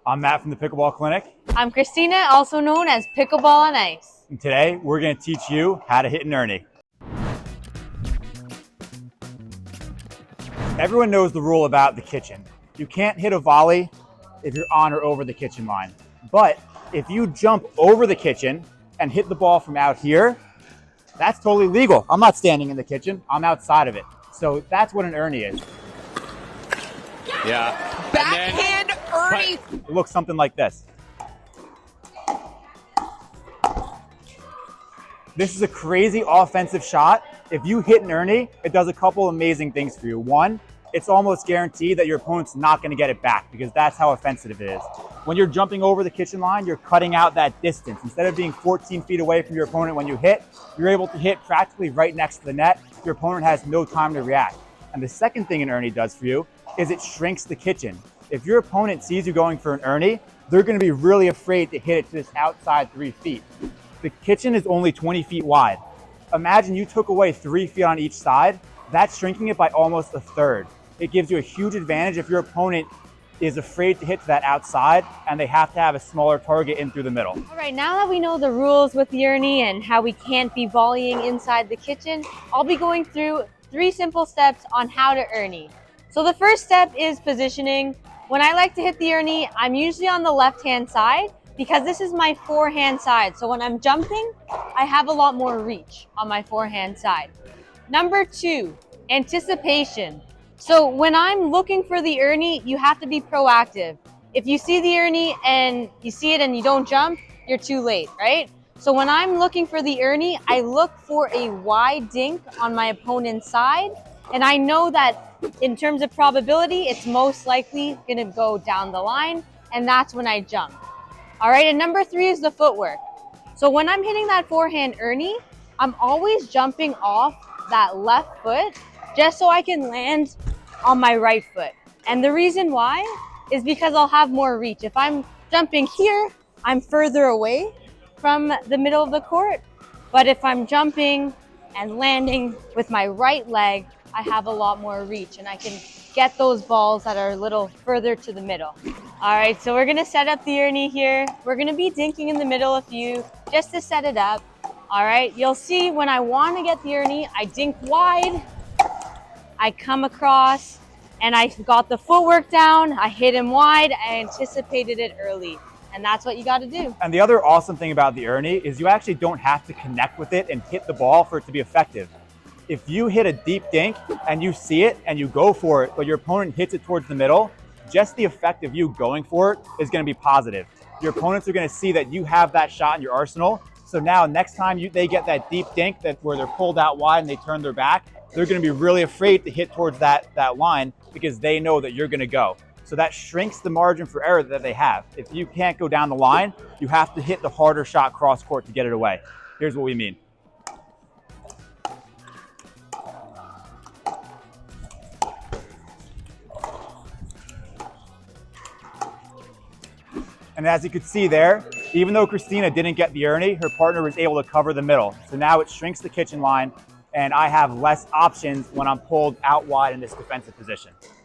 I'm Matt from the Pickleball Clinic. I'm Christina, also known as Pickleball on Ice. And today we're going to teach you how to hit an Erne. Everyone knows the rule about the kitchen. You can't hit a volley if you're on or over the kitchen line. But if you jump over the kitchen and hit the ball from out here, that's totally legal. I'm not standing in the kitchen, I'm outside of it. So that's what an Erne is. Yeah. Backhand Erne. It looks something like this. This is a crazy offensive shot. If you hit an Erne, it does a couple amazing things for you. One, it's almost guaranteed that your opponent's not going to get it back because that's how offensive it is. When you're jumping over the kitchen line, you're cutting out that distance. Instead of being 14 feet away from your opponent when you hit, you're able to hit practically right next to the net. Your opponent has no time to react. And the second thing an Erne does for you is it shrinks the kitchen. If your opponent sees you going for an Erne, they're going to be really afraid to hit it to this outside 3 feet. The kitchen is only 20 feet wide. Imagine you took away 3 feet on each side. That's shrinking it by almost a third. It gives you a huge advantage if your opponent is afraid to hit to that outside and they have to have a smaller target in through the middle. All right, now that we know the rules with the Erne and how we can't be volleying inside the kitchen, I'll be going through 3 simple steps on how to Erne. So the first step is positioning. When I like to hit the Erne, I'm usually on the left-hand side because this is my forehand side. So when I'm jumping, I have a lot more reach on my forehand side. Number 2, anticipation. So when I'm looking for the Erne, you have to be proactive. If you see the Erne and you see it and you don't jump, you're too late, right? So when I'm looking for the Erne, I look for a wide dink on my opponent's side. And I know that in terms of probability, it's most likely gonna go down the line, and that's when I jump. All right, and number 3 is the footwork. So when I'm hitting that forehand Erne, I'm always jumping off that left foot just so I can land on my right foot. And the reason why is because I'll have more reach. If I'm jumping here, I'm further away from the middle of the court. But if I'm jumping and landing with my right leg, I have a lot more reach and I can get those balls that are a little further to the middle. All right, so we're gonna set up the Erne here. We're gonna be dinking in the middle a few just to set it up. All right, you'll see when I wanna get the Erne, I dink wide, I come across, and I got the footwork down, I hit him wide, I anticipated it early. And that's what you gotta do. And the other awesome thing about the Erne is you actually don't have to connect with it and hit the ball for it to be effective. If you hit a deep dink and you see it and you go for it, but your opponent hits it towards the middle, just the effect of you going for it is gonna be positive. Your opponents are gonna see that you have that shot in your arsenal. So now next time they get that deep dink where they're pulled out wide and they turn their back, they're gonna be really afraid to hit towards that line because they know that you're gonna go. So that shrinks the margin for error that they have. If you can't go down the line, you have to hit the harder shot cross court to get it away. Here's what we mean. And as you could see there, even though Christina didn't get the Erne, her partner was able to cover the middle. So now it shrinks the kitchen line and I have less options when I'm pulled out wide in this defensive position.